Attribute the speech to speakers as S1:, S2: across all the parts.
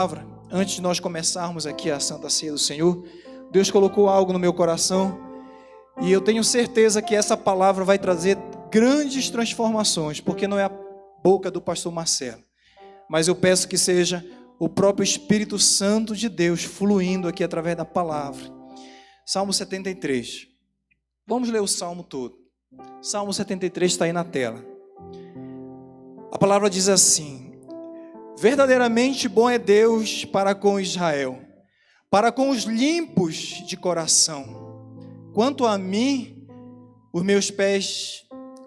S1: palavra, antes de nós começarmos aqui a Santa Ceia do Senhor, Deus colocou algo no meu coração e eu tenho certeza que essa palavra vai trazer grandes transformações, porque não é a boca do pastor Marcelo, mas eu peço que seja o próprio Espírito Santo de Deus fluindo aqui através da palavra. Salmo 73. Vamos ler o Salmo todo. Salmo 73 está aí na tela. A palavra diz assim: verdadeiramente bom é Deus para com Israel, para com os limpos de coração. Quanto a mim, os meus pés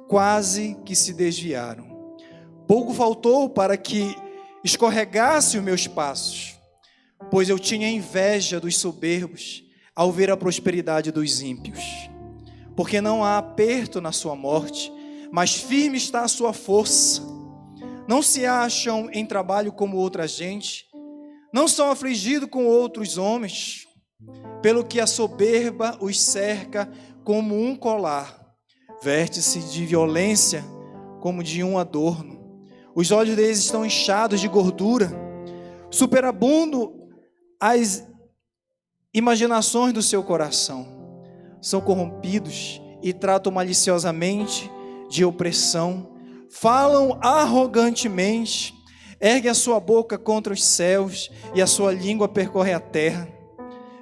S1: quase que se desviaram. Pouco faltou para que escorregasse os meus passos, pois eu tinha inveja dos soberbos ao ver a prosperidade dos ímpios. Porque não há aperto na sua morte, mas firme está a sua força. Não se acham em trabalho como outra gente, não são afligidos com outros homens, pelo que a soberba os cerca como um colar, veste-se de violência como de um adorno. Os olhos deles estão inchados de gordura, superabundo as imaginações do seu coração. São corrompidos e tratam maliciosamente de opressão. Falam arrogantemente, erguem a sua boca contra os céus e a sua língua percorre a terra.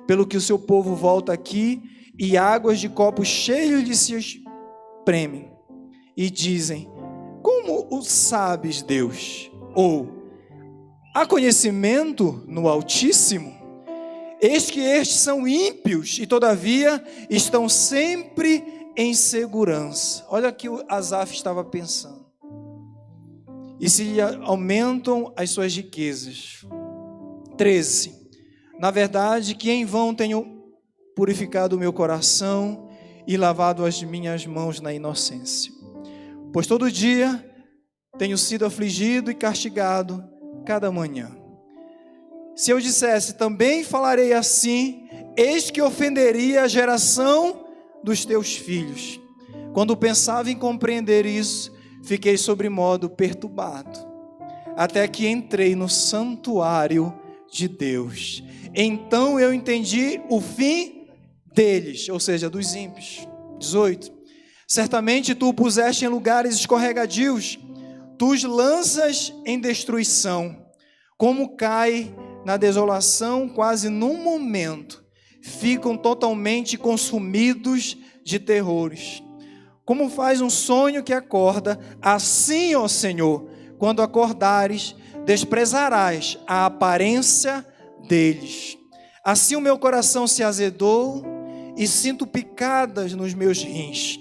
S1: Pelo que o seu povo volta aqui e águas de copos cheios de se espremem. E dizem: como o sabes, Deus? Ou, há conhecimento no Altíssimo? Eis que estes são ímpios e todavia estão sempre em segurança. Olha o que o Asaf estava pensando. E se lhe aumentam as suas riquezas. 13. Na verdade, que em vão tenho purificado o meu coração e lavado as minhas mãos na inocência. Pois todo dia tenho sido afligido e castigado cada manhã. Se eu dissesse, também falarei assim, eis que ofenderia a geração dos teus filhos. Quando pensava em compreender isso, fiquei sobremodo perturbado, até que entrei no santuário de Deus. Então eu entendi o fim deles, ou seja, dos ímpios. 18. Certamente tu o puseste em lugares escorregadios, tu os lanças em destruição, como cai na desolação quase num momento, ficam totalmente consumidos de terrores. Como faz um sonho que acorda, assim, ó Senhor, quando acordares, desprezarás a aparência deles. Assim o meu coração se azedou e sinto picadas nos meus rins.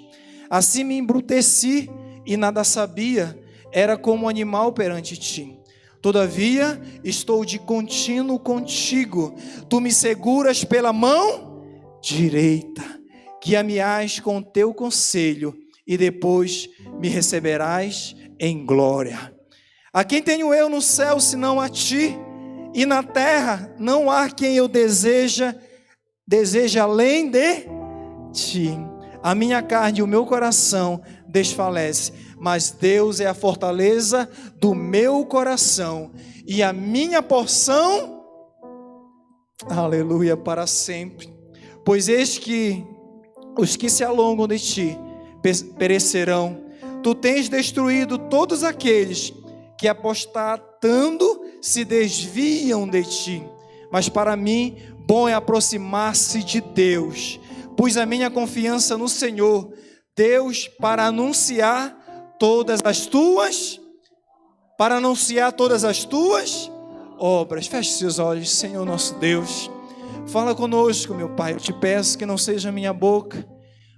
S1: Assim me embruteci e nada sabia, era como um animal perante ti. Todavia estou de contínuo contigo, tu me seguras pela mão direita, guia-me-ás com teu conselho e depois me receberás em glória. A quem tenho eu no céu senão a ti, e na terra não há quem eu deseje além de ti. A minha carne e o meu coração desfalece, mas Deus é a fortaleza do meu coração e a minha porção, aleluia, para sempre. Pois eis que os que se alongam de ti perecerão. Tu tens destruído todos aqueles que apostatando se desviam de ti. Mas para mim, bom é aproximar-se de Deus. Pus a minha confiança no Senhor, Deus, para anunciar todas as tuas obras. Feche seus olhos, Senhor nosso Deus. Fala conosco, meu Pai. Eu te peço que não seja a minha boca,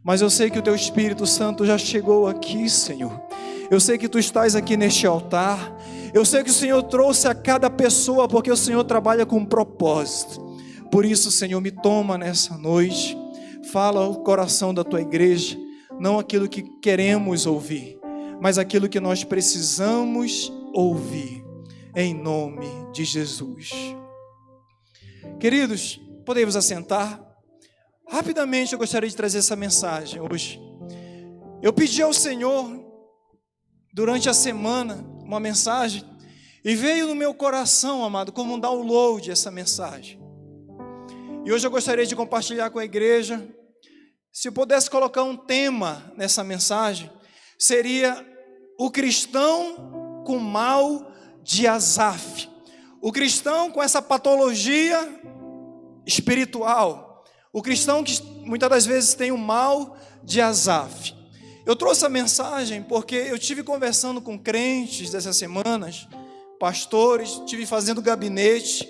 S1: mas eu sei que o teu Espírito Santo já chegou aqui, Senhor. Eu sei que tu estás aqui neste altar. Eu sei que o Senhor trouxe a cada pessoa, porque o Senhor trabalha com um propósito. Por isso, Senhor, me toma nessa noite. Fala ao coração da tua igreja, não aquilo que queremos ouvir, mas aquilo que nós precisamos ouvir, em nome de Jesus. Queridos, podemos assentar? Rapidamente eu gostaria de trazer essa mensagem hoje. Eu pedi ao Senhor, durante a semana, uma mensagem, E veio no meu coração, amado, como um download essa mensagem. E hoje eu gostaria de compartilhar com a igreja. Se eu pudesse colocar um tema nessa mensagem, seria o cristão com mal de Asaf. O cristão com essa patologia espiritual. O cristão que muitas das vezes tem o mal de Asaf. Eu trouxe a mensagem porque eu tive conversando com crentes dessas semanas, pastores, tive fazendo gabinete,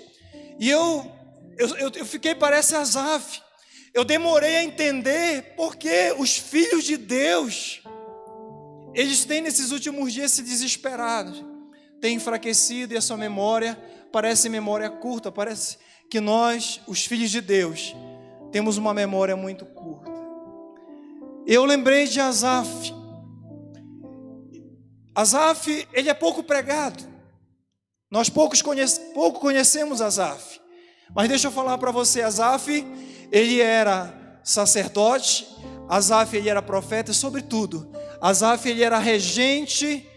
S1: e eu fiquei, parece Asaf. Eu demorei a entender porque os filhos de Deus, eles têm nesses últimos dias se desesperado, têm enfraquecido, e a sua memória parece memória curta. Parece que nós, os filhos de Deus, temos uma memória muito curta. Eu lembrei de Asaf. Asaf, ele é pouco pregado. Nós pouco conhecemos Asaf. Mas deixa eu falar para você, Asaf, ele era sacerdote, Asaf, ele era profeta, e sobretudo, Asaf, ele era regente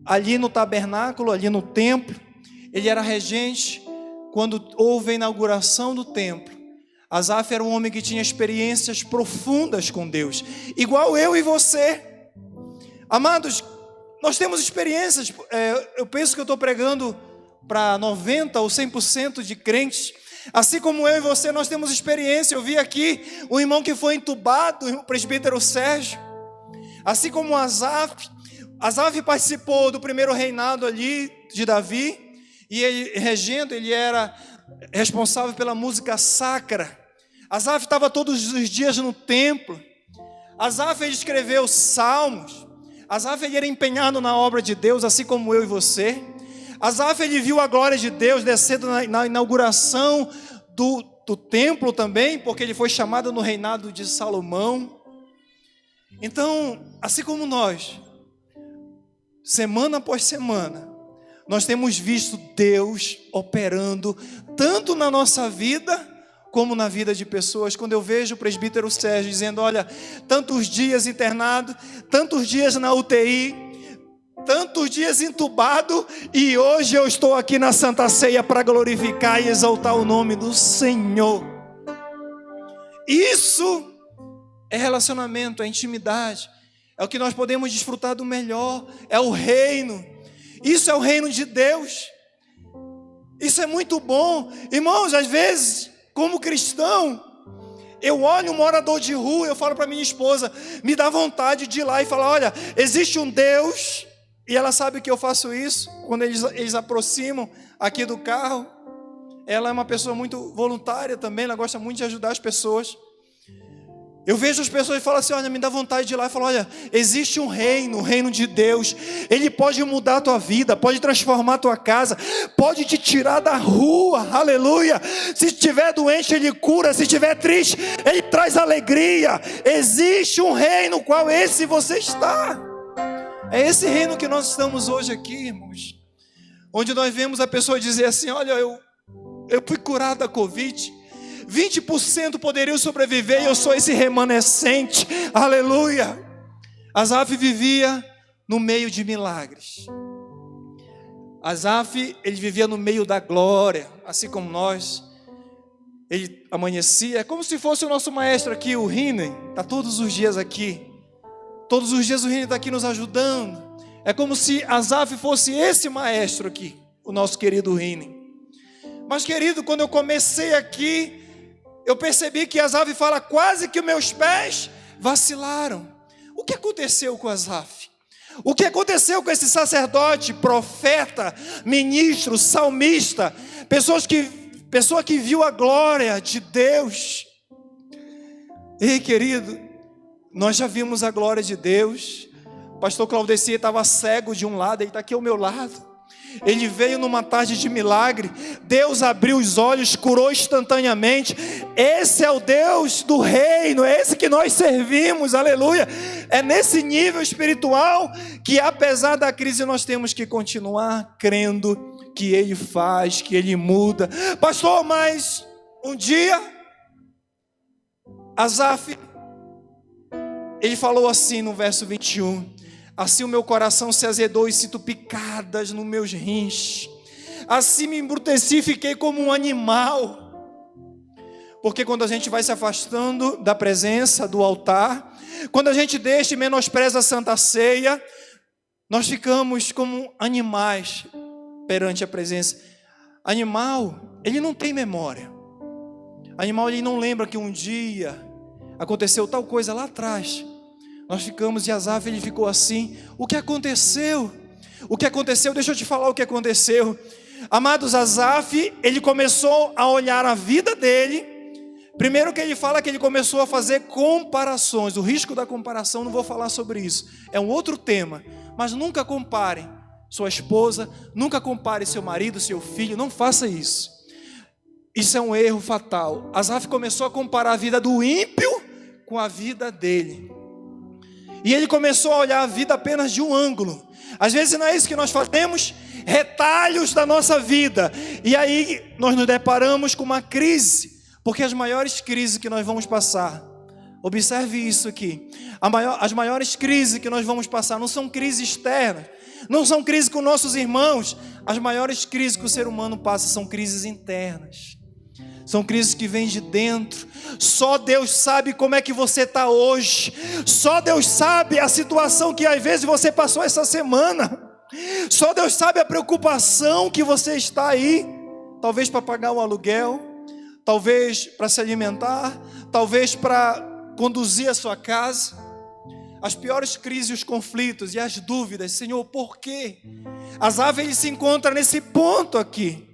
S1: ali no tabernáculo, ali no templo. Ele era regente quando houve a inauguração do templo. Asaf era um homem que tinha experiências profundas com Deus, igual eu e você. Amados, nós temos experiências. Eu penso que eu estou pregando para 90% ou 100% de crentes. Assim como eu e você, nós temos experiência. Eu vi aqui um irmão que foi entubado, o presbítero Sérgio. Assim como Asaf participou do primeiro reinado ali de Davi, e ele regendo, ele era responsável pela música sacra. Asaf estava todos os dias no templo. Asaf, ele escreveu salmos. Asaf, ele era empenhado na obra de Deus, assim como eu e você. Asaf, ele viu a glória de Deus descendo na inauguração do templo também, porque ele foi chamado no reinado de Salomão. Então, assim como nós, semana após semana, nós temos visto Deus operando tanto na nossa vida como na vida de pessoas. Quando eu vejo o presbítero Sérgio dizendo, olha, tantos dias internado, tantos dias na UTI, tantos dias entubado, e hoje eu estou aqui na Santa Ceia para glorificar e exaltar o nome do Senhor. Isso é relacionamento, é intimidade, é o que nós podemos desfrutar do melhor, é o reino. Isso é o reino de Deus. Isso é muito bom. Irmãos, às vezes, como cristão, eu olho um morador de rua, eu falo para minha esposa, me dá vontade de ir lá e falar, olha, existe um Deus, e ela sabe que eu faço isso, quando eles aproximam aqui do carro. Ela é uma pessoa muito voluntária também, ela gosta muito de ajudar as pessoas. Eu vejo as pessoas e falo assim, olha, me dá vontade de ir lá e falar, olha, existe um reino, o reino de Deus. Ele pode mudar a tua vida, pode transformar a tua casa, pode te tirar da rua, aleluia. Se estiver doente, Ele cura, se estiver triste, Ele traz alegria. Existe um reino, qual esse você está? É esse reino que nós estamos hoje aqui, irmãos, onde nós vemos a pessoa dizer assim, olha, eu fui curado da Covid, 20% poderiam sobreviver e eu sou esse remanescente, aleluia. Asaf vivia no meio de milagres. Asaf, ele vivia no meio da glória, assim como nós. Ele amanhecia, é como se fosse o nosso maestro aqui, o Rinen, está todos os dias aqui. Todos os dias o Rinen está aqui nos ajudando. É como se Asaf fosse esse maestro aqui, o nosso querido Rinen. Mas querido, quando eu comecei aqui, eu percebi que Asaf fala, quase que meus pés vacilaram. O que aconteceu com Asaf? O que aconteceu com esse sacerdote, profeta, ministro, salmista, pessoa que viu a glória de Deus? Ei, querido, nós já vimos a glória de Deus. O pastor Claudeci estava cego de um lado, ele está aqui ao meu lado. Ele veio numa tarde de milagre, Deus abriu os olhos, curou instantaneamente. Esse é o Deus do reino, é esse que nós servimos, aleluia. É nesse nível espiritual que, apesar da crise, nós temos que continuar crendo que Ele faz, que Ele muda. Pastor, mas um dia Asaf, ele falou assim no verso 21, Assim o meu coração se azedou e sinto picadas nos meus rins. Assim me embruteci e fiquei como um animal. Porque quando a gente vai se afastando da presença, do altar, quando a gente deixa e menospreza a Santa Ceia, nós ficamos como animais perante a presença. Animal, ele não tem memória. Animal, ele não lembra que um dia aconteceu tal coisa lá atrás. Nós ficamos, e Asaf, ele ficou assim. O que aconteceu? O que aconteceu? Deixa eu te falar o que aconteceu. Amados, Asaf, ele começou a olhar a vida dele. Primeiro que ele fala que ele começou a fazer comparações. O risco da comparação, não vou falar sobre isso. É um outro tema. Mas nunca compare sua esposa, nunca compare seu marido, seu filho. Não faça isso. Isso é um erro fatal. Asaf começou a comparar a vida do ímpio com a vida dele. E ele começou a olhar a vida apenas de um ângulo. Às vezes não é isso que nós fazemos, retalhos da nossa vida. E aí nós nos deparamos com uma crise. Porque as maiores crises que nós vamos passar, observe isso aqui, as maiores crises que nós vamos passar não são crises externas, não são crises com nossos irmãos. As maiores crises que o ser humano passa são crises internas. São crises que vêm de dentro. Só Deus sabe como é que você está hoje. Só Deus sabe a situação que às vezes você passou essa semana. Só Deus sabe a preocupação que você está aí. Talvez para pagar o aluguel, talvez para se alimentar, talvez para conduzir a sua casa. As piores crises, os conflitos e as dúvidas. Senhor, por quê? Asaf, ele se encontra nesse ponto aqui.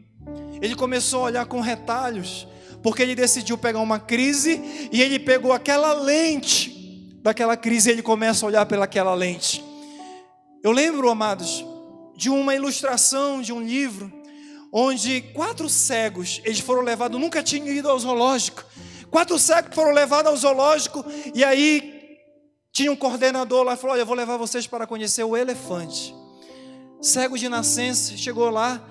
S1: Ele começou a olhar com retalhos, porque ele decidiu pegar uma crise e ele pegou aquela lente daquela crise e ele começa a olhar pelaquela lente. Eu lembro, amados, de uma ilustração de um livro onde 4 cegos, eles foram levados, nunca tinham ido ao zoológico. 4 cegos foram levados ao zoológico e aí tinha um coordenador lá e falou: olha, eu vou levar vocês para conhecer o elefante. Cego de nascença, chegou lá.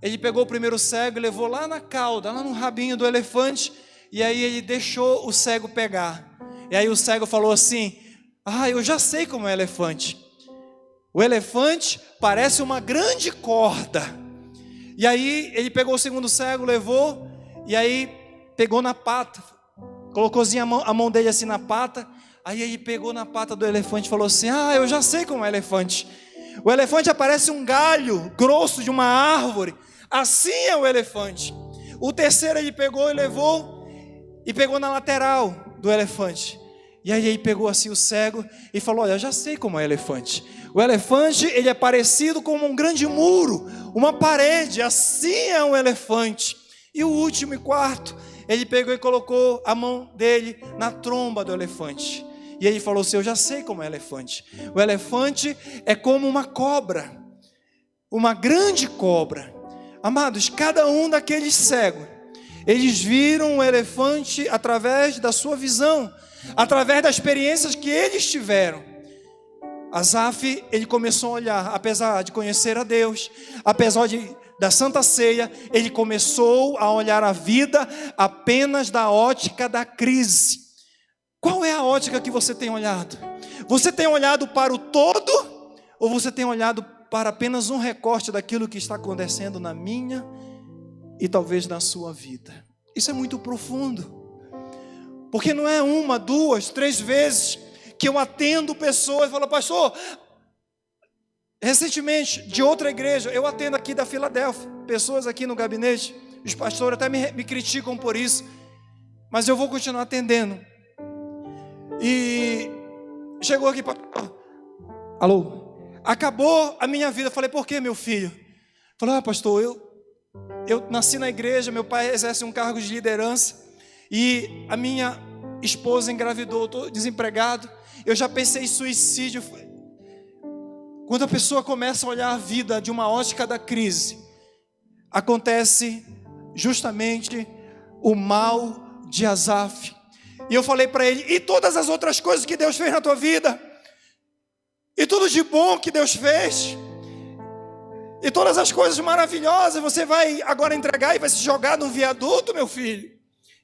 S1: Ele pegou o primeiro cego e levou lá na cauda, lá no rabinho do elefante. E aí ele deixou o cego pegar. E aí o cego falou assim: eu já sei como é o elefante. O elefante parece uma grande corda. E aí ele pegou o segundo cego, levou. E aí pegou na pata. Colocou assim a mão dele assim na pata. Aí ele pegou na pata do elefante e falou assim: eu já sei como é o elefante. O elefante aparece um galho grosso de uma árvore. Assim é o elefante. O terceiro ele pegou e levou e pegou na lateral do elefante. E aí ele pegou assim o cego e falou: olha, eu já sei como é o elefante. O elefante, ele é parecido com um grande muro, uma parede. Assim é um elefante. E o último e quarto, ele pegou e colocou a mão dele na tromba do elefante. E ele falou assim: eu já sei como é o elefante. O elefante é como uma cobra, uma grande cobra. Amados, cada um daqueles cegos, eles viram o elefante através da sua visão, através das experiências que eles tiveram. Asaf, ele começou a olhar, apesar de conhecer a Deus, apesar da Santa Ceia, ele começou a olhar a vida apenas da ótica da crise. Qual é a ótica que você tem olhado? Você tem olhado para o todo ou você tem olhado para apenas um recorte daquilo que está acontecendo na minha e talvez na sua vida? Isso é muito profundo, porque não é 1, 2, 3 vezes que eu atendo pessoas e falo: pastor, recentemente de outra igreja, eu atendo aqui da Filadélfia, pessoas aqui no gabinete, os pastores até me criticam por isso, mas eu vou continuar atendendo. E chegou aqui, alô, acabou a minha vida. Eu falei: por que, meu filho? Falou: pastor, eu nasci na igreja, meu pai exerce um cargo de liderança e a minha esposa engravidou, estou desempregado, eu já pensei em suicídio. Quando a pessoa começa a olhar a vida de uma ótica da crise, acontece justamente o mal de Asaf. E eu falei para ele: e todas as outras coisas que Deus fez na tua vida? E tudo de bom que Deus fez? E todas as coisas maravilhosas, você vai agora entregar e vai se jogar num viaduto, meu filho?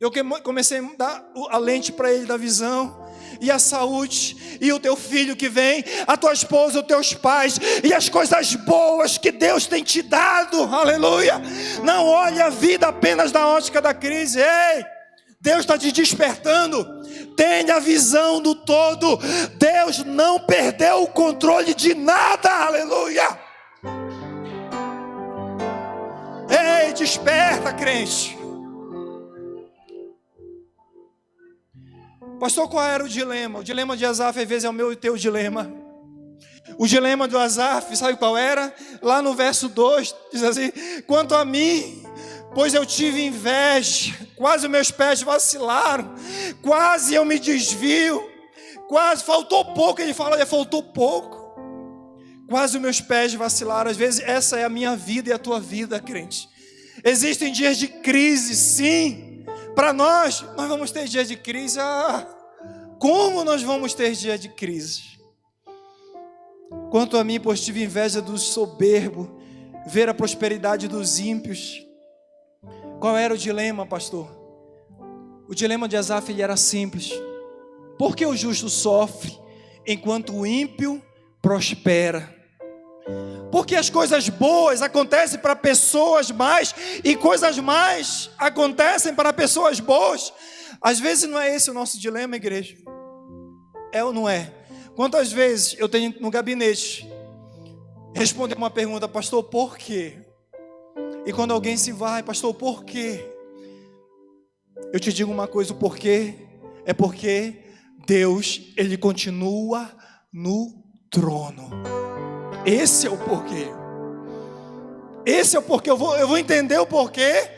S1: Eu comecei a dar a lente para ele da visão. e a saúde, e o teu filho que vem, a tua esposa, os teus pais, e as coisas boas que Deus tem te dado, aleluia. Não olhe a vida apenas da ótica da crise. Ei, Deus está te despertando, tenha a visão do todo. Deus não perdeu o controle de nada, aleluia. Ei, desperta, crente. Pastor, qual era o dilema? O dilema de Asaf às vezes é o meu e o teu dilema. O dilema do Asaf, sabe qual era? Lá no verso 2, diz assim: quanto a mim, pois eu tive inveja, quase os meus pés vacilaram, quase eu me desvio, quase, faltou pouco, ele fala, faltou pouco, quase os meus pés vacilaram. Às vezes essa é a minha vida e a tua vida, crente. Existem dias de crise, sim. Para nós vamos ter dias de crise. Como nós vamos ter dias de crise? Quanto a mim, pois tive inveja do soberbo, ver a prosperidade dos ímpios. Qual era o dilema, pastor? O dilema de Asaf, ele era simples. Por que o justo sofre enquanto o ímpio prospera? Porque as coisas boas acontecem para pessoas mais, e coisas mais acontecem para pessoas boas. Às vezes não é esse o nosso dilema, igreja? É ou não é? Quantas vezes eu tenho no gabinete responder uma pergunta: pastor, por quê? E quando alguém se vai: pastor, por quê? Eu te digo uma coisa: o porquê é porque Deus, Ele continua no trono. Esse é o porquê. Esse é o porquê. Eu vou entender o porquê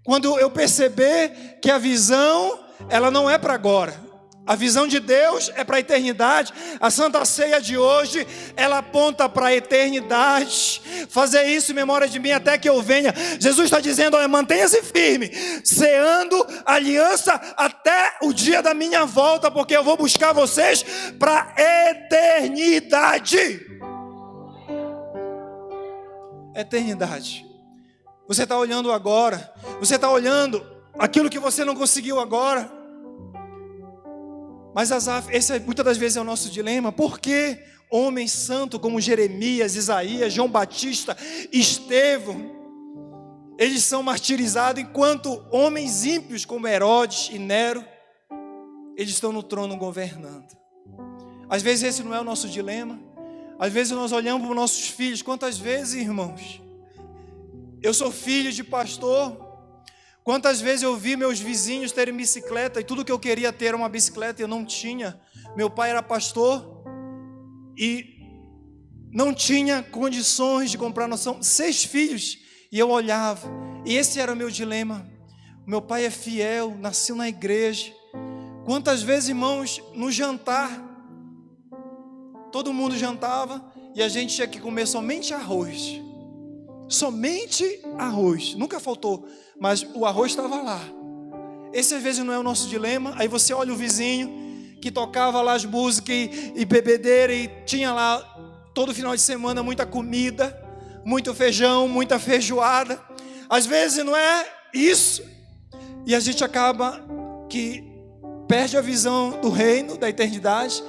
S1: quando eu perceber que a visão, ela não é para agora. A visão de Deus é para a eternidade. A Santa Ceia de hoje, ela aponta para a eternidade. Fazer isso em memória de mim até que eu venha. Jesus está dizendo: olha, mantenha-se firme, ceando aliança até o dia da minha volta, porque eu vou buscar vocês para a eternidade. Eternidade. Você está olhando agora, você está olhando aquilo que você não conseguiu agora. Mas Asaf, esse muitas das vezes é o nosso dilema. Por que homens santos como Jeremias, Isaías, João Batista, Estevão, eles são martirizados, enquanto homens ímpios como Herodes e Nero, eles estão no trono governando? Às vezes esse não é o nosso dilema. Às vezes nós olhamos para os nossos filhos. Quantas vezes, irmãos, eu sou filho de pastor. Quantas vezes eu vi meus vizinhos terem bicicleta, e tudo que eu queria ter era uma bicicleta e eu não tinha. Meu pai era pastor e não tinha condições de comprar. Nós somos 6 filhos e eu olhava, e esse era o meu dilema. Meu pai é fiel, nasceu na igreja. Quantas vezes, irmãos, no jantar, todo mundo jantava e a gente tinha que comer somente arroz. Somente arroz. Nunca faltou, mas o arroz estava lá. Esse às vezes não é o nosso dilema. Aí você olha o vizinho que tocava lá as músicas e bebedeira, e tinha lá todo final de semana muita comida, muito feijão, muita feijoada. Às vezes não é isso. E a gente acaba que perde a visão do reino, da eternidade.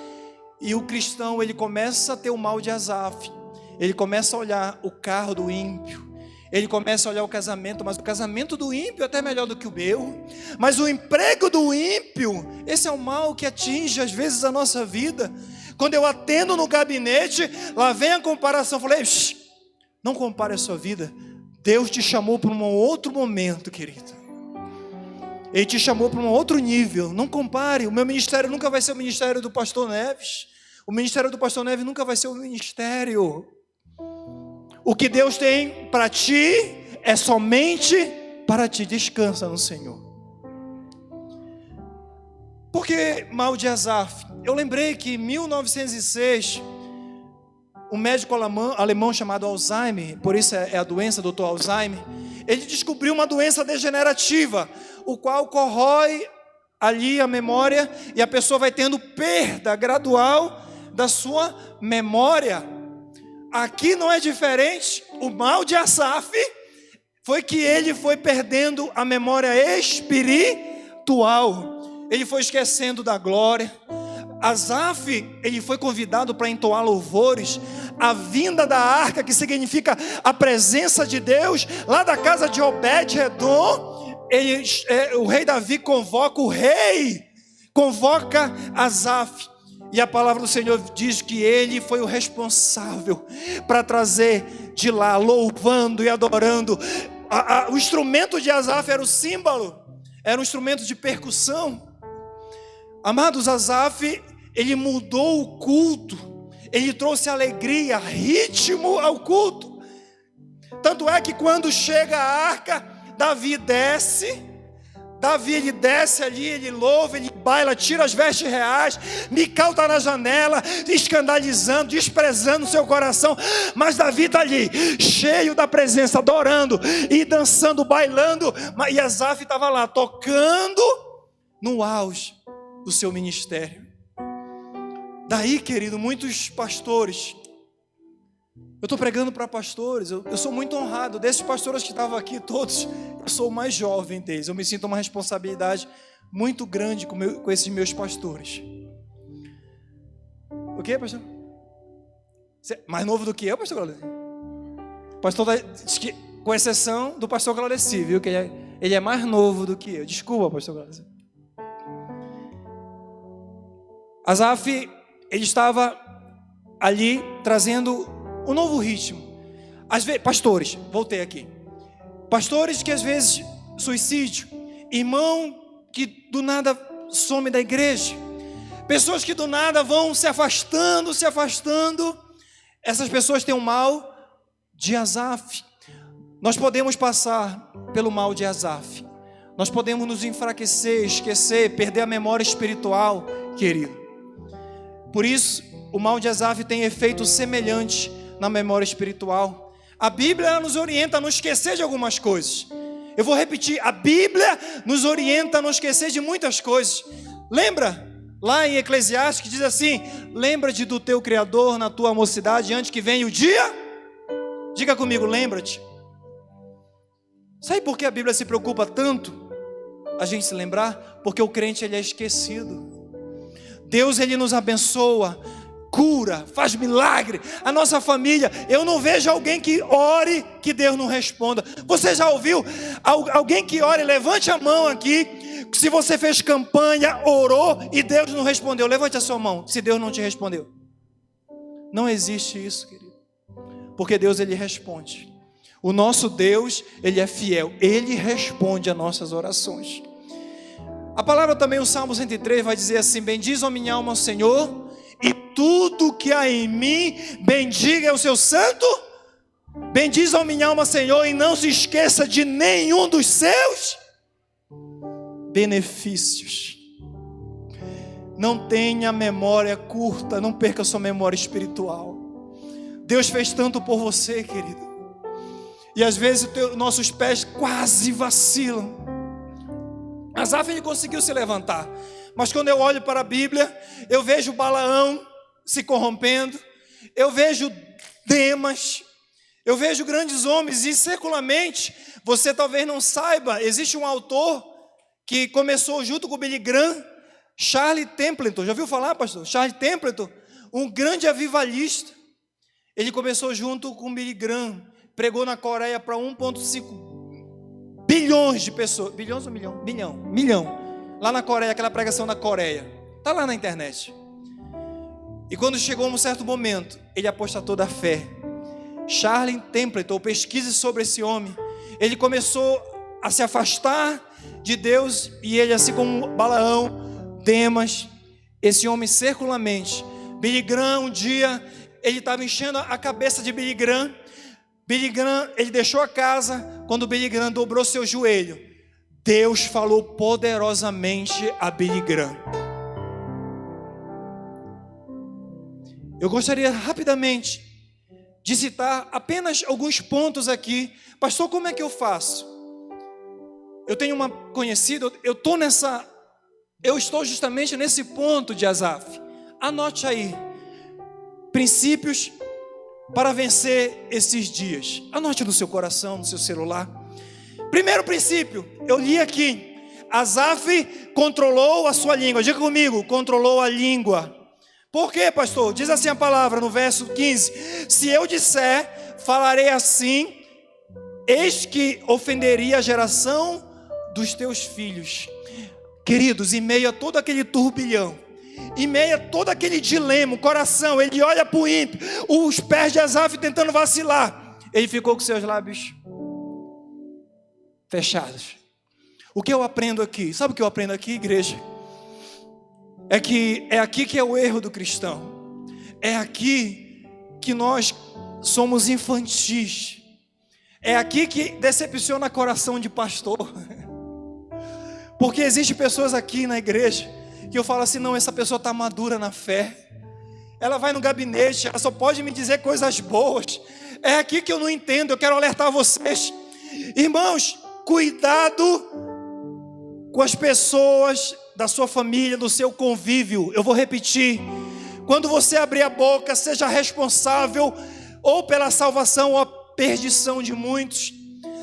S1: E o cristão, ele começa a ter o mal de Asaf. Ele começa a olhar o carro do ímpio. Ele começa a olhar o casamento. Mas o casamento do ímpio é até melhor do que o meu. Mas o emprego do ímpio, esse é o mal que atinge às vezes a nossa vida. Quando eu atendo no gabinete, lá vem a comparação. Eu falei: não compare a sua vida. Deus te chamou para um outro momento, querido. Ele te chamou para um outro nível. Não compare. O meu ministério nunca vai ser o ministério do pastor Neves. O ministério do pastor Neves nunca vai ser o ministério. O que Deus tem para ti é somente para ti. Descansa no Senhor. Por que mal de Asaf? Eu lembrei que em 1906, um médico alemão chamado Alzheimer, por isso é a doença, Dr. Alzheimer, ele descobriu uma doença degenerativa, o qual corrói ali a memória, e a pessoa vai tendo perda gradual da sua memória. Aqui não é diferente. O mal de Asaf foi que ele foi perdendo a memória espiritual. Ele foi esquecendo da glória. Asaf, ele foi convidado para entoar louvores, a vinda da arca, que significa a presença de Deus, lá da casa de Obed-Edom. O rei Davi convoca Asaf, e a palavra do Senhor diz que ele foi o responsável para trazer de lá, louvando e adorando. O instrumento de Asaf era o símbolo, era um instrumento de percussão. Amados, Asaf, ele mudou o culto, ele trouxe alegria, ritmo ao culto. Tanto é que quando chega a arca, Davi ele desce ali, ele louva, ele baila, tira as vestes reais. Mical está na janela, escandalizando, desprezando o seu coração. Mas Davi está ali, cheio da presença, adorando e dançando, bailando. E Asaf estava lá, tocando no auge do seu ministério. Daí, querido, muitos pastores, eu estou pregando para pastores, eu sou muito honrado. Desses pastores que estavam aqui todos, eu sou o mais jovem deles. Eu me sinto uma responsabilidade muito grande com esses meus pastores. O que, pastor? Você, mais novo do que eu, pastor Claudeci? Pastor, com exceção do pastor Claudeci, viu? Que ele é mais novo do que eu. Desculpa, pastor Claudeci. Asaf, ele estava ali trazendo um novo ritmo. Às vezes, pastores, voltei aqui. Pastores que às vezes suicídio, irmão que do nada some da igreja, pessoas que do nada vão se afastando. Essas pessoas têm o mal de Asaf. Nós podemos passar pelo mal de Asaf. Nós podemos nos enfraquecer, esquecer, perder a memória espiritual, querido. Por isso, o mal de Asaf tem efeito semelhante na memória espiritual. A Bíblia nos orienta a não esquecer de algumas coisas. Eu vou repetir, a Bíblia nos orienta a não esquecer de muitas coisas. Lembra? Lá em Eclesiastes que diz assim: lembra-te do teu Criador na tua mocidade, antes que venha o dia. Diga comigo, lembra-te. Sabe por que a Bíblia se preocupa tanto a gente se lembrar? Porque o crente, ele é esquecido. Deus, ele nos abençoa, cura, faz milagre. A nossa família, eu não vejo alguém que ore que Deus não responda. Você já ouviu alguém que ore? Levante a mão aqui. Se você fez campanha, orou e Deus não respondeu, levante a sua mão. Se Deus não te respondeu, não existe isso, querido. Porque Deus, ele responde. O nosso Deus, ele é fiel, ele responde a nossas orações. A palavra também, o Salmo 103 vai dizer assim: bendiz a minha alma ao Senhor, e tudo que há em mim, bendiga o seu santo. Bendiz a minha alma, Senhor, e não se esqueça de nenhum dos seus benefícios. Não tenha memória curta, não perca sua memória espiritual. Deus fez tanto por você, querido, e às vezes nossos pés quase vacilam. Asaf, ele conseguiu se levantar, mas quando eu olho para a Bíblia, eu vejo Balaão se corrompendo, eu vejo Demas, eu vejo grandes homens, e secularmente, você talvez não saiba, existe um autor que começou junto com o Billy Graham, Charlie Templeton. Já ouviu falar, pastor? Charlie Templeton, um grande avivalista. Ele começou junto com o Billy Graham, pregou na Coreia para 1,5 bilhões de pessoas. Bilhões ou milhão? Milhão. Lá na Coreia, aquela pregação na Coreia. Está lá na internet. E quando chegou um certo momento, ele apostatou da fé. Charlie Templeton, pesquise sobre esse homem. Ele começou a se afastar de Deus, e ele, assim como Balaão, Demas, esse homem secularmente. Billy Graham, um dia, ele estava enchendo a cabeça de Billy Graham. Billy Graham, ele deixou a casa. Quando Billy Graham dobrou seu joelho, Deus falou poderosamente a Billy Graham. Eu gostaria rapidamente de citar apenas alguns pontos aqui. Pastor, como é que eu faço? Eu tenho uma conhecida, eu estou justamente nesse ponto de Asaf. Anote aí, princípios para vencer esses dias. Anote no seu coração, no seu celular. Primeiro princípio, eu li aqui: Asaf controlou a sua língua. Diga comigo, controlou a língua. Por quê, pastor? Diz assim a palavra no verso 15: se eu disser, falarei assim, eis que ofenderia a geração dos teus filhos. Queridos, em meio a todo aquele turbilhão, em meio a todo aquele dilema, o coração, ele olha para o ímpio, os pés de Asaf tentando vacilar, ele ficou com seus lábios fechados. O que eu aprendo aqui? Sabe o que eu aprendo aqui, igreja? É aqui que é o erro do cristão. É aqui que nós somos infantis. É aqui que decepciona o coração de pastor. Porque existem pessoas aqui na igreja que eu falo assim, não, essa pessoa está madura na fé. Ela vai no gabinete, ela só pode me dizer coisas boas. É aqui que eu não entendo, eu quero alertar vocês. Irmãos, cuidado com as pessoas da sua família, do seu convívio. Eu vou repetir: quando você abrir a boca, seja responsável ou pela salvação ou a perdição de muitos.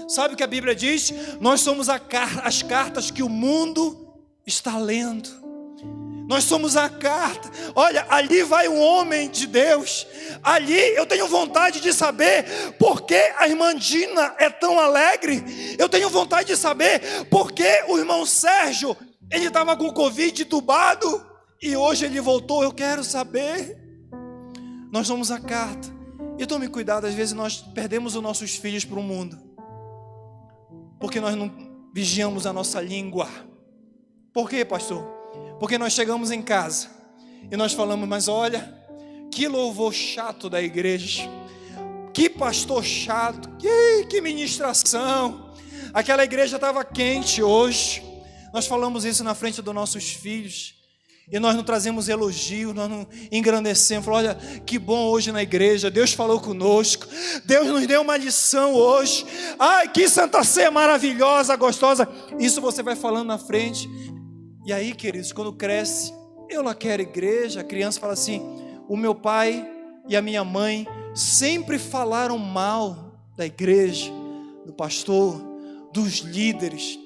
S1: Sabe o que a Bíblia diz? Nós somos as cartas que o mundo está lendo. Nós somos a carta. Olha, ali vai um homem de Deus. Ali eu tenho vontade de saber por que a irmã Dina é tão alegre. Eu tenho vontade de saber por que o irmão Sérgio, ele estava com Covid entubado e hoje ele voltou. Eu quero saber. Nós somos a carta. E tome cuidado, às vezes nós perdemos os nossos filhos para o mundo, porque nós não vigiamos a nossa língua. Por quê, pastor? Porque nós chegamos em casa e nós falamos, mas olha, que louvor chato da igreja, que pastor chato, que ministração, aquela igreja estava quente hoje. Nós falamos isso na frente dos nossos filhos e nós não trazemos elogio, nós não engrandecemos. Falamos, olha, que bom hoje na igreja, Deus falou conosco, Deus nos deu uma lição hoje. Ai, que Santa Ceia maravilhosa, gostosa. Isso você vai falando na frente. E aí, queridos, quando cresce, eu não quero igreja. A criança fala assim, o meu pai e a minha mãe sempre falaram mal da igreja, do pastor, dos líderes,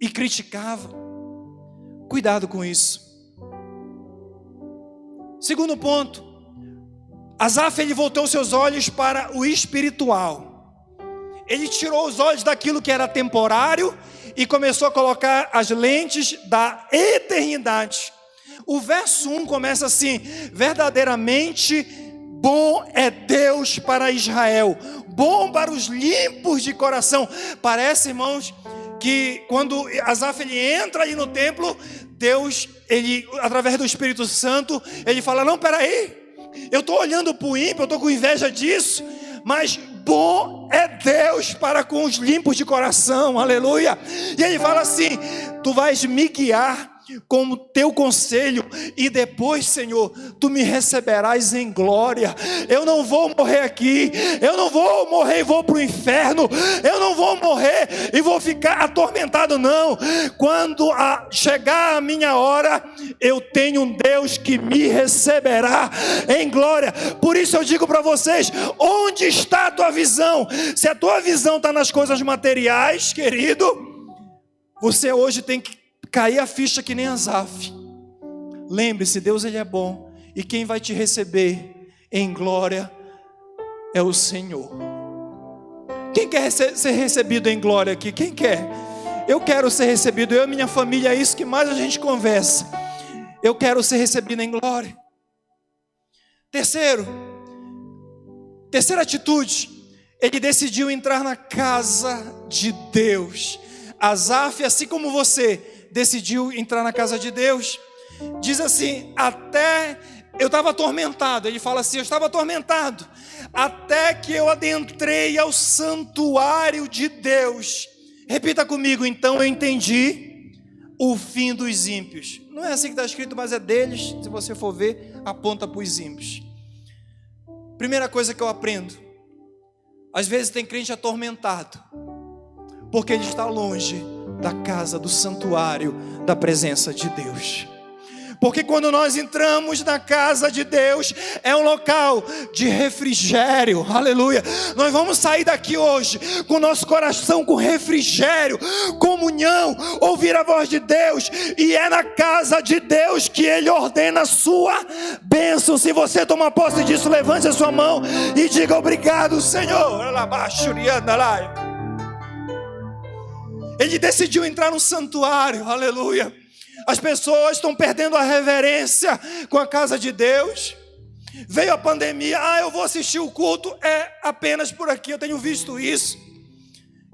S1: e criticavam. Cuidado com isso. Segundo ponto, Asaf, ele voltou seus olhos para o espiritual. Ele tirou os olhos daquilo que era temporário e começou a colocar as lentes da eternidade. O verso 1 começa assim: verdadeiramente bom é Deus para Israel, bom para os limpos de coração. Parece, irmãos, que quando Asaf ele entra ali no templo, Deus, ele, através do Espírito Santo, ele fala, não, peraí, eu estou olhando para o ímpio, eu estou com inveja disso, mas bom é Deus para com os limpos de coração, aleluia. E ele fala assim, tu vais me guiar como teu conselho, e depois, Senhor, tu me receberás em glória. Eu não vou morrer aqui, eu não vou morrer e vou para o inferno, eu não vou morrer e vou ficar atormentado, não. Quando chegar a minha hora, eu tenho um Deus que me receberá em glória. Por isso eu digo para vocês, onde está a tua visão? Se a tua visão está nas coisas materiais, querido, você hoje tem que cair a ficha que nem Asaf. Lembre-se, Deus ele é bom, e quem vai te receber em glória é o Senhor. Quem quer ser recebido em glória aqui? Quem quer? Eu quero ser recebido, eu e minha família, é isso que mais a gente conversa. Eu quero ser recebido em glória. Terceira atitude, ele decidiu entrar na casa de Deus. Asaf, assim como você, decidiu entrar na casa de Deus. Diz assim, até eu estava atormentado. Ele fala assim, eu estava atormentado até que eu adentrei ao santuário de Deus. Repita comigo, então eu entendi o fim dos ímpios. Não é assim que está escrito, mas é deles. Se você for ver, aponta para os ímpios. Primeira coisa que eu aprendo, às vezes tem crente atormentado porque ele está longe da casa, do santuário, da presença de Deus. Porque quando nós entramos na casa de Deus, é um local de refrigério, aleluia. Nós vamos sair daqui hoje com o nosso coração com refrigério, comunhão, ouvir a voz de Deus. E é na casa de Deus que Ele ordena a sua bênção. Se você tomar posse disso, levante a sua mão e diga obrigado, Senhor. Ele decidiu entrar no santuário, aleluia. As pessoas estão perdendo a reverência com a casa de Deus. Veio a pandemia, eu vou assistir o culto, é apenas por aqui, eu tenho visto isso.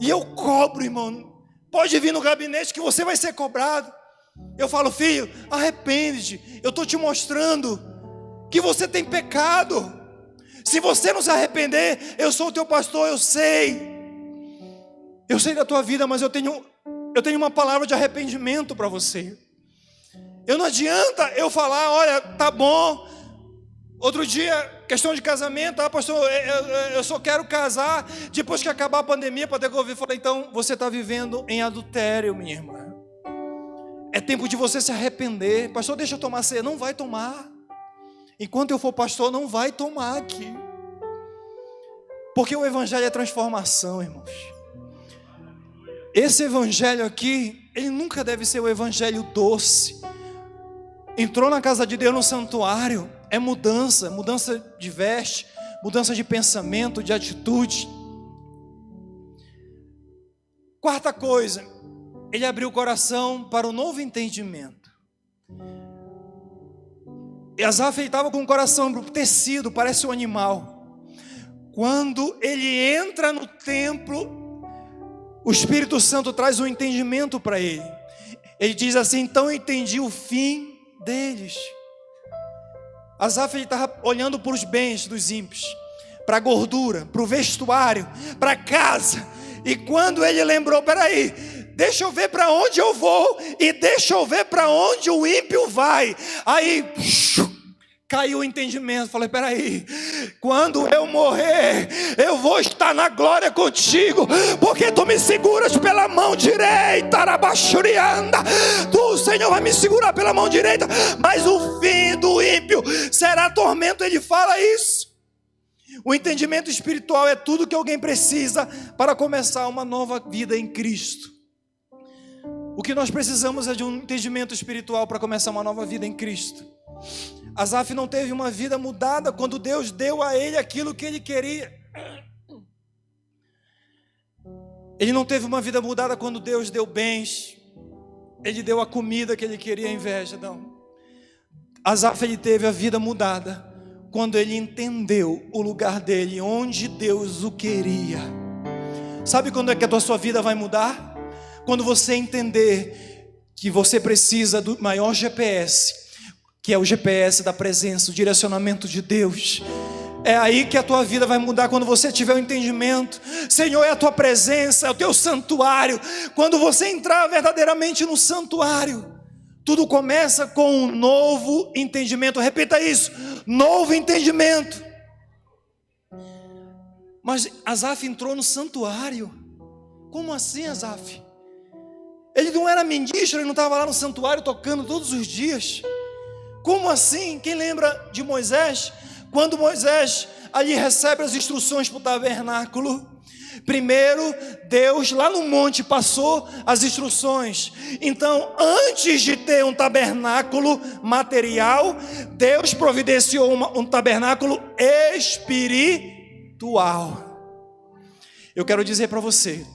S1: E eu cobro, irmão. Pode vir no gabinete que você vai ser cobrado. Eu falo, filho, arrepende-te. Eu estou te mostrando que você tem pecado. Se você não se arrepender, eu sou o teu pastor, eu sei. Eu sei da tua vida, mas eu tenho uma palavra de arrependimento para você. Não adianta eu falar, olha, tá bom. Outro dia, questão de casamento, pastor, eu só quero casar depois que acabar a pandemia para devolver. Eu falei, então você está vivendo em adultério, minha irmã. É tempo de você se arrepender. Pastor, deixa eu tomar ceia. Não vai tomar. Enquanto eu for pastor, não vai tomar aqui. Porque o evangelho é transformação, irmãos. Esse evangelho aqui, ele nunca deve ser o evangelho doce. Entrou na casa de Deus no santuário, é mudança de veste, mudança de pensamento, de atitude. Quarta coisa, ele abriu o coração para o novo entendimento. E Asaf estava com o coração embrutecido, parece um animal. Quando ele entra no templo, o Espírito Santo traz um entendimento para ele. Ele diz assim, então eu entendi o fim deles. Asaf estava olhando para os bens dos ímpios, para a gordura, para o vestuário, para a casa. E quando ele lembrou, peraí, deixa eu ver para onde eu vou e deixa eu ver para onde o ímpio vai. Aí caiu o entendimento. Falei, peraí, quando eu morrer, eu vou estar na glória contigo, porque tu me seguras pela mão direita, arabachurianda. Tu, Senhor, vai me segurar pela mão direita, mas o fim do ímpio será tormento. Ele fala isso. O entendimento espiritual é tudo que alguém precisa para começar uma nova vida em Cristo. O que nós precisamos é de um entendimento espiritual para começar uma nova vida em Cristo. Asaf não teve uma vida mudada quando Deus deu a ele aquilo que ele queria. Ele não teve uma vida mudada quando Deus deu bens. Ele deu a comida que ele queria, a inveja, não. Asaf, ele teve a vida mudada quando ele entendeu o lugar dele, onde Deus o queria. Sabe quando é que a sua vida vai mudar? Quando você entender que você precisa do maior GPS, que é o GPS da presença, o direcionamento de Deus. É aí que a tua vida vai mudar, quando você tiver o entendimento. Senhor, é a tua presença, é o teu santuário. Quando você entrar verdadeiramente no santuário, tudo começa com um novo entendimento. Repita isso, novo entendimento. Mas Asaf entrou no santuário. Como assim, Asaf? Ele não era ministro, ele não estava lá no santuário tocando todos os dias. Como assim? Quem lembra de Moisés? Quando Moisés ali recebe as instruções para o tabernáculo, primeiro Deus lá no monte passou as instruções. Então, antes de ter um tabernáculo material, Deus providenciou um tabernáculo espiritual. Eu quero dizer para você,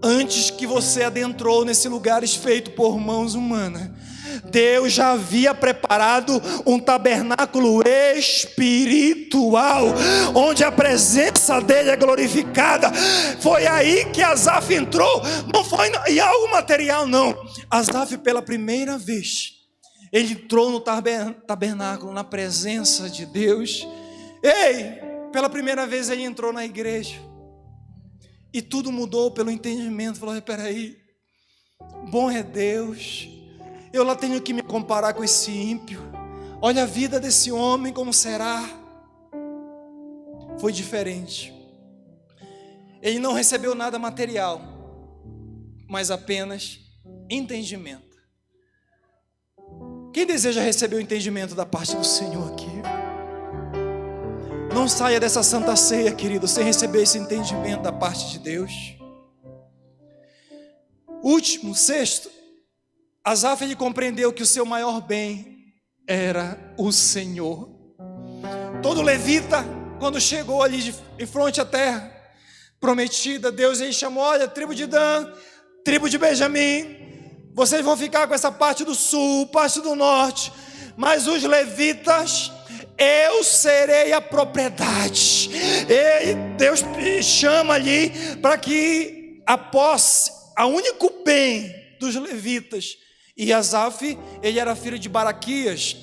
S1: antes que você adentrou nesse lugar feito por mãos humanas, Deus já havia preparado um tabernáculo espiritual, onde a presença dele é glorificada. Foi aí que Asaf entrou, não foi em algo material, não. Asaf, pela primeira vez, ele entrou no tabernáculo, na presença de Deus. Pela primeira vez ele entrou na igreja, e tudo mudou pelo entendimento. Falou, peraí, bom é Deus. Eu lá tenho que me comparar com esse ímpio. Olha a vida desse homem, como será? Foi diferente. Ele não recebeu nada material, mas apenas entendimento. Quem deseja receber o entendimento da parte do Senhor aqui? Não saia dessa santa ceia, querido, sem receber esse entendimento da parte de Deus. Último, sexto, Asaf, ele compreendeu que o seu maior bem era o Senhor. Todo levita, quando chegou ali em frente à terra prometida, Deus ele chamou: olha, tribo de Dan, tribo de Benjamim, vocês vão ficar com essa parte do sul, parte do norte, mas os levitas, eu serei a propriedade. E Deus chama ali para que a posse, a único bem dos levitas. E Asaf, ele era filho de Baraquias,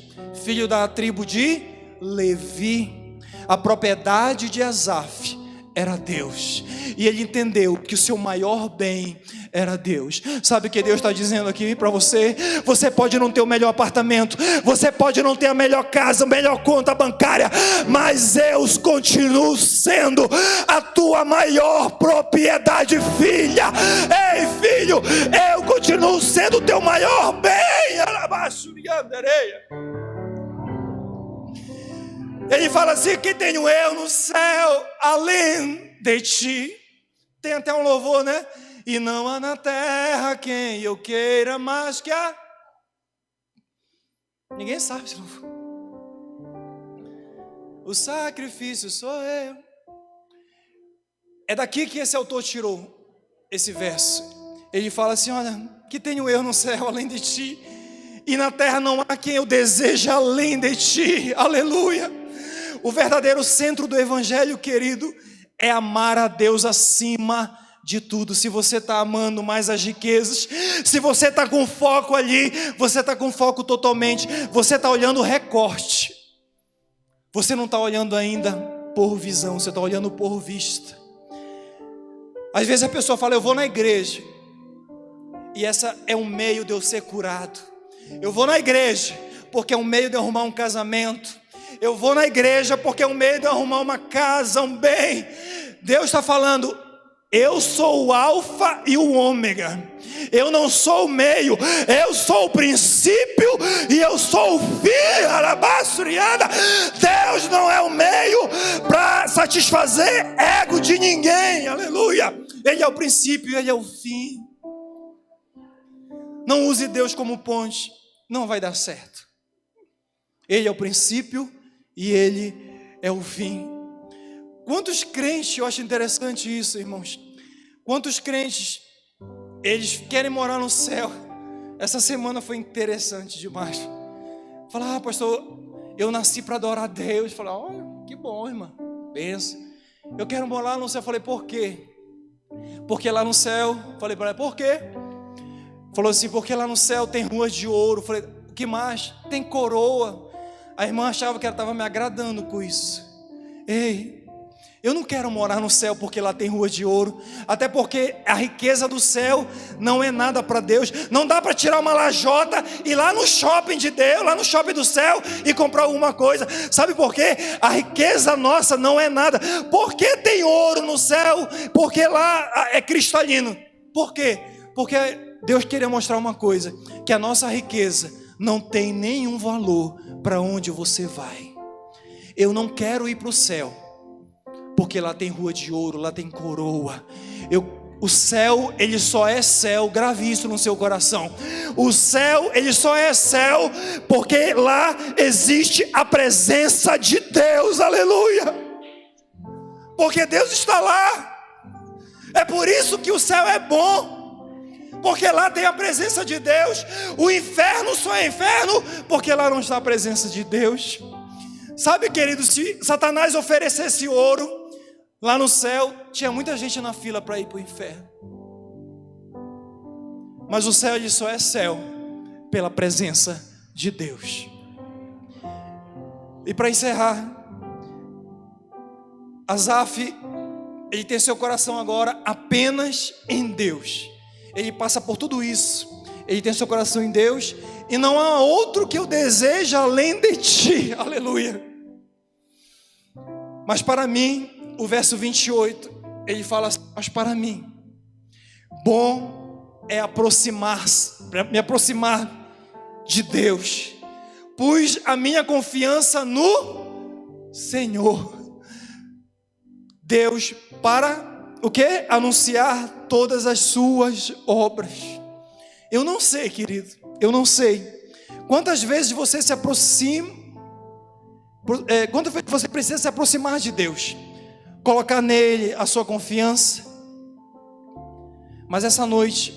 S1: filho da tribo de Levi. A propriedade de Asaf era Deus, e ele entendeu que o seu maior bem era Deus. Sabe o que Deus está dizendo aqui para você? Você pode não ter o melhor apartamento, você pode não ter a melhor casa, a melhor conta bancária, mas eu continuo sendo a tua maior propriedade, filha. Ei, filho, eu continuo sendo o teu maior bem. Ele fala assim: que tenho eu no céu além de ti. Tem até um louvor, né? E não há na terra quem eu queira mais que a... Ninguém sabe esse louvor. O sacrifício sou eu. É daqui que esse autor tirou esse verso. Ele fala assim: olha, que tenho eu no céu além de ti, e na terra não há quem eu deseje além de ti. Aleluia. O verdadeiro centro do evangelho, querido, é amar a Deus acima de tudo. Se você está amando mais as riquezas, se você está com foco ali, você está com foco totalmente, você está olhando o recorte, você não está olhando ainda por visão, você está olhando por vista. Às vezes a pessoa fala: eu vou na igreja, e essa é um meio de eu ser curado. Eu vou na igreja porque é um meio de eu arrumar um casamento. Eu vou na igreja porque é um meio de eu arrumar uma casa, um bem. Deus está falando: eu sou o alfa e o ômega. Eu não sou o meio, eu sou o princípio e eu sou o fim. Alabasturiana. Deus não é o meio para satisfazer ego de ninguém. Aleluia. Ele é o princípio, ele é o fim. Não use Deus como ponte, não vai dar certo. Ele é o princípio e ele é o fim. Quantos crentes, eu acho interessante isso, irmãos, quantos crentes, eles querem morar no céu. Essa semana foi interessante demais. Falar: pastor, eu nasci para adorar a Deus. Falar: olha, que bom, irmã, benção. Eu quero morar no céu. Falei: por quê? Porque lá no céu. Falei para ela: por quê? Falou assim: porque lá no céu tem ruas de ouro. Falei: o que mais? Tem coroa. A irmã achava que ela estava me agradando com isso. Ei, eu não quero morar no céu porque lá tem ruas de ouro. Até porque a riqueza do céu não é nada para Deus. Não dá para tirar uma lajota e ir lá no shopping de Deus, lá no shopping do céu, e comprar alguma coisa. Sabe por quê? A riqueza nossa não é nada. Por que tem ouro no céu? Porque lá é cristalino. Por quê? Porque Deus queria mostrar uma coisa: que a nossa riqueza não tem nenhum valor para onde você vai. Eu não quero ir para o céu porque lá tem rua de ouro, lá tem coroa. O céu, ele só é céu, grave isso no seu coração. O céu, ele só é céu porque lá existe a presença de Deus. Aleluia. Porque Deus está lá. É por isso que o céu é bom, porque lá tem a presença de Deus. O inferno só é inferno porque lá não está a presença de Deus. Sabe, querido, se Satanás oferecesse ouro lá no céu, tinha muita gente na fila para ir para o inferno. Mas o céu, ele só é céu pela presença de Deus. E para encerrar, Asaf, ele tem seu coração agora apenas em Deus. Ele passa por tudo isso, ele tem seu coração em Deus, e não há outro que eu deseje além de ti. Aleluia. Mas para mim, o verso 28, ele fala assim: mas para mim, bom é me aproximar de Deus pus a minha confiança no Senhor. Deus, para o quê? Anunciar todas as suas obras. Eu não sei, querido, eu não sei quantas vezes você se aproxima, quantas vezes você precisa se aproximar de Deus, colocar nele a sua confiança. Mas essa noite,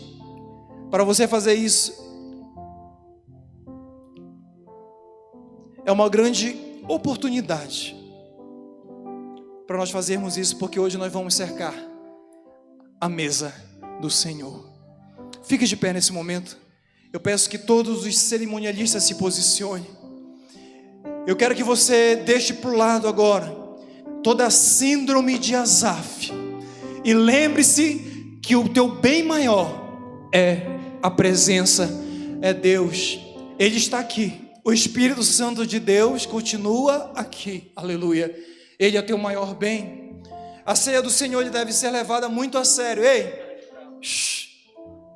S1: para você fazer isso, é uma grande oportunidade para nós fazermos isso, porque hoje nós vamos cercar a mesa do Senhor. Fique de pé nesse momento. Eu peço que todos os cerimonialistas se posicionem. Eu quero que você deixe para o lado agora toda a síndrome de Asaf e lembre-se que o teu bem maior é a presença, é Deus. Ele está aqui. O Espírito Santo de Deus continua aqui. Aleluia. Ele é teu maior bem. A ceia do Senhor ele deve ser levada muito a sério. Ei,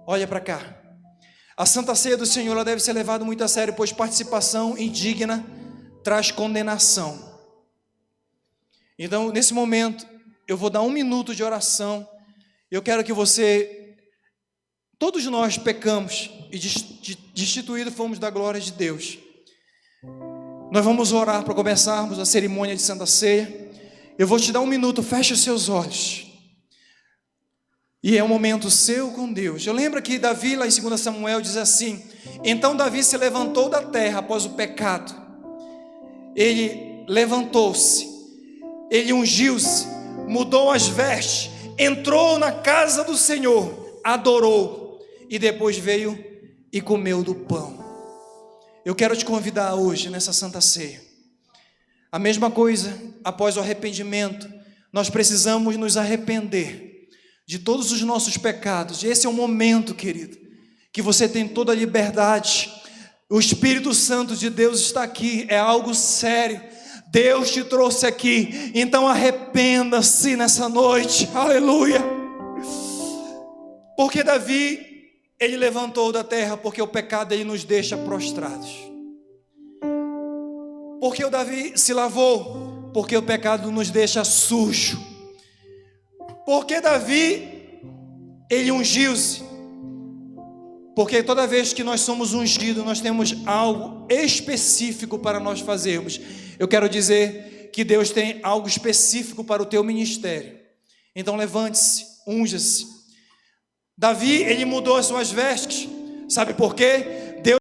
S1: olha para cá. A Santa Ceia do Senhor ela deve ser levada muito a sério, pois participação indigna traz condenação. Então, nesse momento, eu vou dar 1 minuto de oração. Eu quero que você, todos nós pecamos e destituídos fomos da glória de Deus. Nós vamos orar para começarmos a cerimônia de Santa Ceia. Eu vou te dar 1 minuto, feche os seus olhos. E é um momento seu com Deus. Eu lembro que Davi, lá em 2 Samuel, diz assim: então Davi se levantou da terra após o pecado. Ele levantou-se, ele ungiu-se, mudou as vestes, entrou na casa do Senhor, adorou e depois veio e comeu do pão. Eu quero te convidar hoje nessa Santa Ceia. A mesma coisa, após o arrependimento, nós precisamos nos arrepender de todos os nossos pecados. E esse é o momento, querido, que você tem toda a liberdade. O Espírito Santo de Deus está aqui, é algo sério. Deus te trouxe aqui, então arrependa-se nessa noite, aleluia. Porque Davi, ele levantou da terra, porque o pecado ele nos deixa prostrados. Porque o Davi se lavou, porque o pecado nos deixa sujo. Porque Davi, ele ungiu-se, porque toda vez que nós somos ungidos, nós temos algo específico para nós fazermos. Eu quero dizer que Deus tem algo específico para o teu ministério. Então levante-se, unja-se. Davi, ele mudou as suas vestes. Sabe por quê?